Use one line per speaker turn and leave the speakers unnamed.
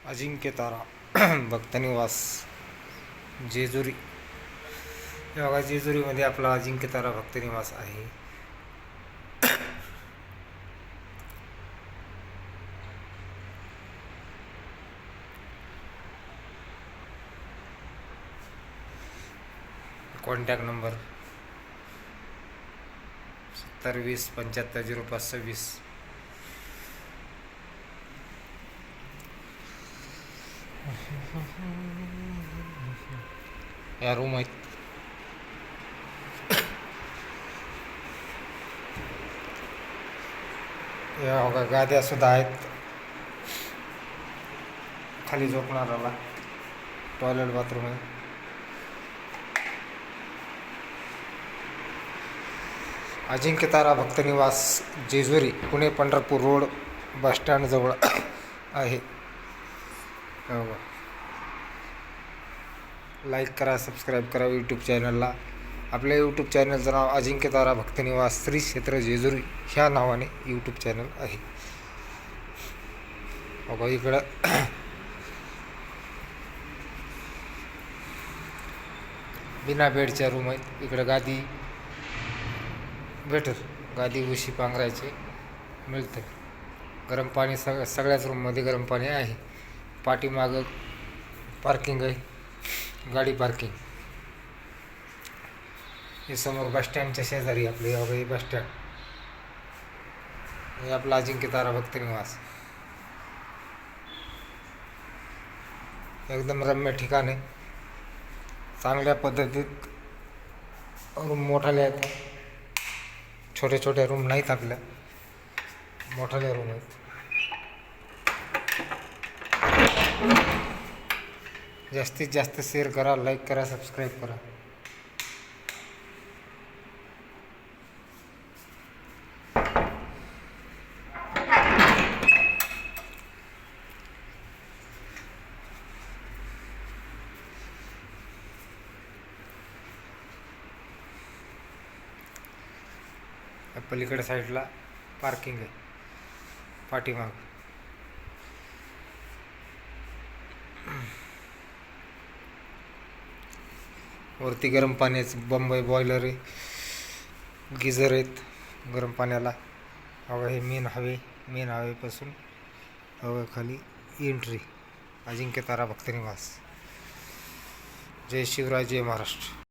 अजिंक्य तारा भक्तनिवास जेजुरी. हे बघा, जेजुरीमध्ये आपला अजिंक्य तारा भक्तनिवास आहे. Contact number 7020750526. या रूम आहेत. या बघा, गाद्या सुद्धा आहेत. खाली झोपणाराला टॉयलेट बाथरूम आहे. अजिंक्य तारा भक्तनिवास जेजुरी, पुणे पंढरपूर रोड, बसस्टँड जवळ आहे. लाईक करा, सबस्क्राईब करा यूट्यूब चॅनलला. आपल्या यूट्यूब चॅनलचं नाव अजिंक्य तारा भक्तनिवास श्री क्षेत्र जेजुरी ह्या नावाने यूट्यूब चॅनल आहे. बघा, इकडं बिना बेडच्या रूम आहेत. इकडं गादी भेटेल, गादी उशी पांघरायचे मिळते. गरम पाणी सगळ्याच रूममध्ये गरम पाणी आहे. पाठीमागं पार्किंग आहे, गाडी पार्किंग. हे समोर बसस्टँडच्या शेजारी आपले हे बसस्टँड. हे आपला अजिंक्य तारा भक्तनिवास. एकदम रम्य ठिकाण आहे. चांगल्या पद्धतीत रूम मोठाले आहेत. छोटे छोटे रूम नाहीत आपल्या, मोठाले रूम आहेत. जास्तीत जास्त शेअर करा, लाईक करा, सबस्क्राईब करा. पलीकडे साईडला पार्किंग आहे, पाठीमाग. वरती गरम पाण्याचं बंबई बॉयलर आहे, गिझर आहेत गरम पाण्याला. हवा हे मेन हवेपासून हवा खाली एंट्री. अजिंक्य तारा भक्तनिवास. जय शिवराय, जय महाराष्ट्र.